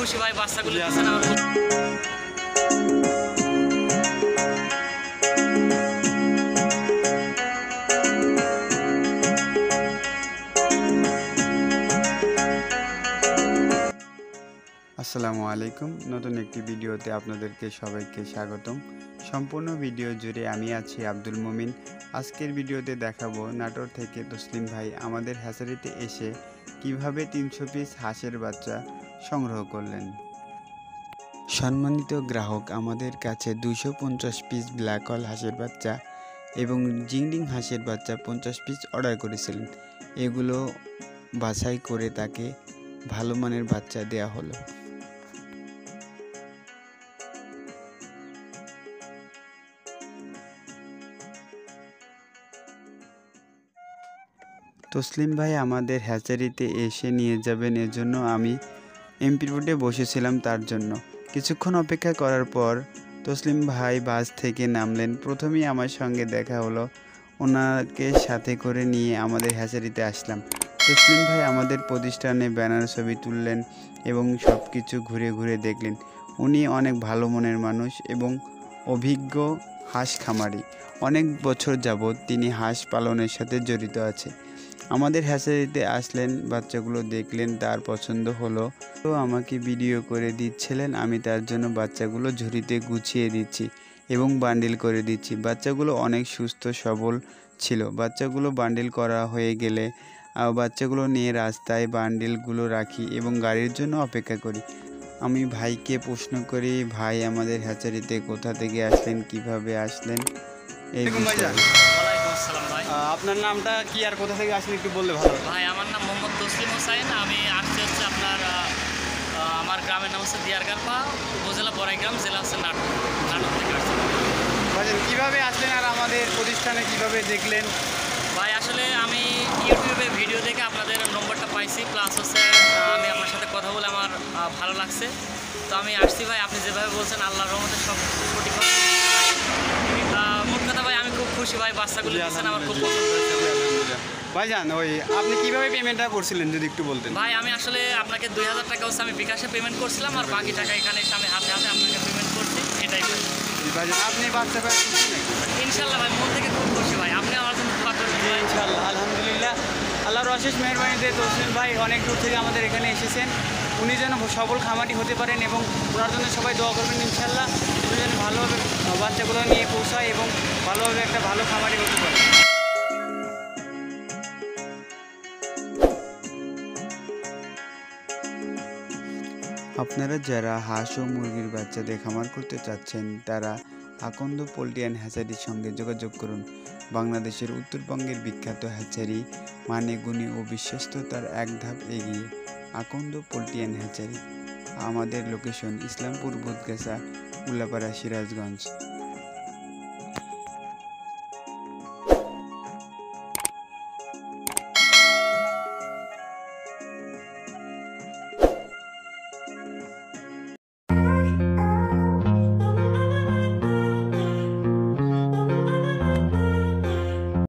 খুশি ভাই, বাচ্চাগুলো দিচ্ছেন আমার খুব। আসসালামু আলাইকুম। নতুন একটি ভিডিওতে আপনাদেরকে সবাইকে স্বাগতম। সম্পূর্ণ ভিডিও জুড়ে আমি আছি আব্দুল মুমিন। আজকের ভিডিওতে দেখাবো নাটোর থেকে তসলিম ভাই আমাদের হ্যাচারিতে এসে কিভাবে 300 পিস হাঁসের বাচ্চা সংগ্রহ করলেন। সম্মানিত গ্রাহক আমাদের কাছে 250 পিস ব্ল্যাক হল হাঁসের বাচ্চা এবং জিংডিং হাঁসের বাচ্চা 50 পিস অর্ডার করেছিলেন। এগুলো বাছাই করে তাকে ভালো মানের বাচ্চা দেওয়া হলো। তসলিম ভাই আমাদের হ্যাচারিতে এসে নিয়ে যাবেন, এজন্য আমি এমপি রোডে বসেছিলাম তার জন্য। কিছুক্ষণ অপেক্ষা করার পর তসলিম ভাই বাস থেকে নামলেন। প্রথমেই আমার সঙ্গে দেখা হলো, ওনাকে সাথে করে নিয়ে আমাদের হ্যাচারিতে আসলাম। তসলিম ভাই আমাদের প্রতিষ্ঠানে ব্যানার ছবি তুললেন এবং সব কিছু ঘুরে ঘুরে দেখলেন। উনি অনেক ভালো মনের মানুষ এবং অভিজ্ঞ হাঁস খামারি। অনেক বছর যাবৎ তিনি হাঁস পালনের সাথে জড়িত আছে। আমাদের হ্যাচারিতে আসলেন, বাচ্চাগুলো দেখলেন, তার পছন্দ হলো, তো আমাকে ভিডিও করে দিচ্ছিলেন। আমি তার জন্য বাচ্চাগুলো ঝুড়িতে গুছিয়ে দিচ্ছি এবং বান্ডিল করে দিচ্ছি। বাচ্চাগুলো অনেক সুস্থ সবল ছিল। বাচ্চাগুলো বান্ডিল করা হয়ে গেলে বাচ্চাগুলো নিয়ে রাস্তায় বান্ডিলগুলো রাখি এবং গাড়ির জন্য অপেক্ষা করি। আমি ভাইকে প্রশ্ন করি, ভাই আমাদের হ্যাচারিতে কোথা থেকে আসলেন, কিভাবে আসলেন এই বিষয়ে। আপনার নামটা কি আর কোথা থেকে আসলে একটু বললে ভালো। ভাই আমার নাম মোহাম্মদ তসলিম হোসাইন। আমি আসছি হচ্ছে আপনার আমার গ্রামের নাম হচ্ছে দিয়ারগারপা, উপজেলা বড়াইগ্রাম, জেলা হচ্ছে নাটোর থেকে আসছি। ভাইজান কীভাবে আসলেন আর আমাদের প্রতিষ্ঠানে কিভাবে দেখলেন? ভাই আসলে আমি ইউটিউবে ভিডিও দেখে আপনাদের নম্বরটা পাইছি, প্লাস হচ্ছে আমি আপনার সাথে কথা বলে আমার ভালো লাগছে, তো আমি আসছি ভাই। আপনি যেভাবে বলছেন আল্লাহর রহমতে সব সঠিক হবে। মোট কথা ভাই আমি খুব খুশি ভাই, বাচ্চাগুলো দিচ্ছেন আমার খুব পছন্দ হয়েছে। ভাইজান আপনি কিভাবে পেমেন্টটা করছিলেন যদি একটু বলতেন। ভাই আমি আসলে আপনাকে 2000 টাকা হচ্ছে আমি বিকাশে পেমেন্ট করছিলাম, আর বাকি টাকা এখানে এসে আমি হাতে হাতে আপনাকে পেমেন্ট করছি, এটাই ভাই। ভাইজান আপনি বাচ্চা পাই খুশি নাকি? ইনশাল্লাহ ভাই, মন থেকে খুব খুশি ভাই। আপনি আমার জন্য দোয়া করবেন ভাই। ইনশাল্লাহ, আলহামদুলিল্লাহ। আল্লাহর অশেষ মেহরবানিতে তসলিম ভাই অনেক দূর থেকে আমাদের এখানে এসেছেন। উনি যেন সফল খামারি হতে পারেন এবং ওনার জন্য সবাই দোয়া করবেন ইনশাল্লাহ। উনি যেন ভালোভাবে বাচ্চাগুলো নিয়ে পৌঁছায় এবং ভালোভাবে একটা ভালো খামারি হতে পারে। আপনারা যারা হাঁস ও মুরগির বাচ্চাদের খামার করতে চাচ্ছেন তারা আকন্দ পোল্ট্রি অ্যান্ড হ্যাচারির সঙ্গে যোগাযোগ করুন। বাংলাদেশের উত্তরবঙ্গের বিখ্যাত হ্যাচারি, মানে গুণে ও বিশ্বস্ততার এক ধাপ এগিয়ে আকন্দ পোল্ট্রি অ্যান্ড হ্যাচারি। আমাদের লোকেশন ইসলামপুর, বুধগাছা, উল্লাপাড়া, সিরাজগঞ্জ।